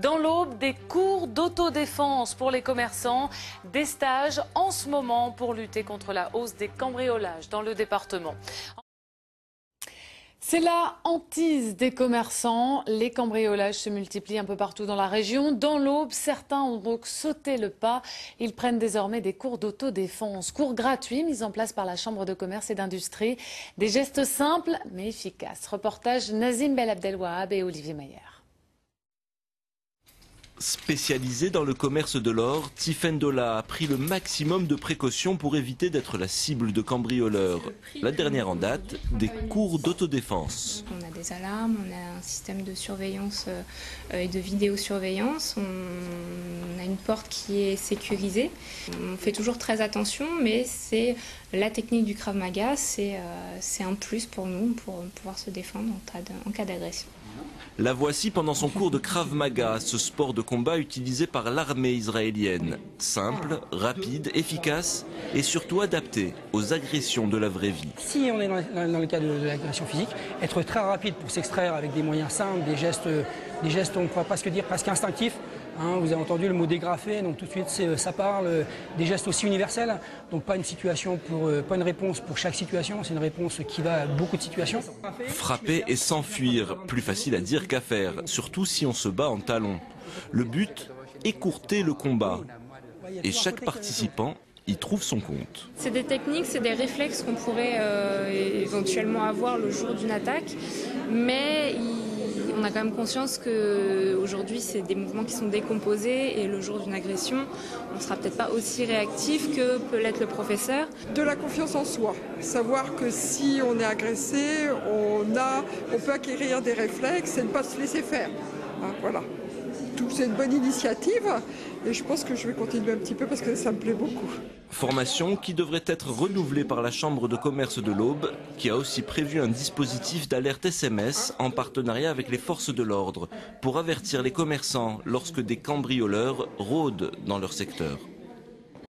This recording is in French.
Dans l'Aube, des cours d'autodéfense pour les commerçants, des stages en ce moment pour lutter contre la hausse des cambriolages dans le département. C'est la hantise des commerçants. Les cambriolages se multiplient un peu partout dans la région. Dans l'Aube, certains ont donc sauté le pas. Ils prennent désormais des cours d'autodéfense. Cours gratuits mis en place par la Chambre de commerce et d'industrie. Des gestes simples mais efficaces. Reportage Nazim Belabdelwahab et Olivier Mayer. Spécialisée dans le commerce de l'or, Tiffaine Dola a pris le maximum de précautions pour éviter d'être la cible de cambrioleurs. La dernière en date, des cours d'autodéfense. On a des alarmes, on a un système de surveillance et de vidéosurveillance. On a une porte qui est sécurisée. On fait toujours très attention, mais c'est la technique du Krav Maga, c'est un plus pour nous pour pouvoir se défendre en cas d'agression. La voici pendant son cours de Krav Maga, ce sport de combat utilisé par l'armée israélienne. Simple, rapide, efficace et surtout adapté aux agressions de la vraie vie. Si on est dans le cas de l'agression physique, être très rapide pour s'extraire avec des moyens simples, des gestes on pourrait presque dire presque instinctifs. Vous avez entendu le mot dégrafé, donc tout de suite ça parle. Des gestes aussi universels, donc pas une réponse pour chaque situation, c'est une réponse qui va à beaucoup de situations. Frapper et s'enfuir, plus facile à dire qu'à faire, surtout si on se bat en talons. Le but, écourter le combat. Et chaque participant y trouve son compte. C'est des techniques, c'est des réflexes qu'on pourrait éventuellement avoir le jour d'une attaque, mais on a quand même conscience qu'aujourd'hui, c'est des mouvements qui sont décomposés et le jour d'une agression, on ne sera peut-être pas aussi réactif que peut l'être le professeur. De la confiance en soi, savoir que si on est agressé, on peut acquérir des réflexes et ne pas se laisser faire. Voilà. C'est une bonne initiative et je pense que je vais continuer un petit peu parce que ça me plaît beaucoup. Formation qui devrait être renouvelée par la Chambre de commerce de l'Aube, qui a aussi prévu un dispositif d'alerte SMS en partenariat avec les forces de l'ordre pour avertir les commerçants lorsque des cambrioleurs rôdent dans leur secteur.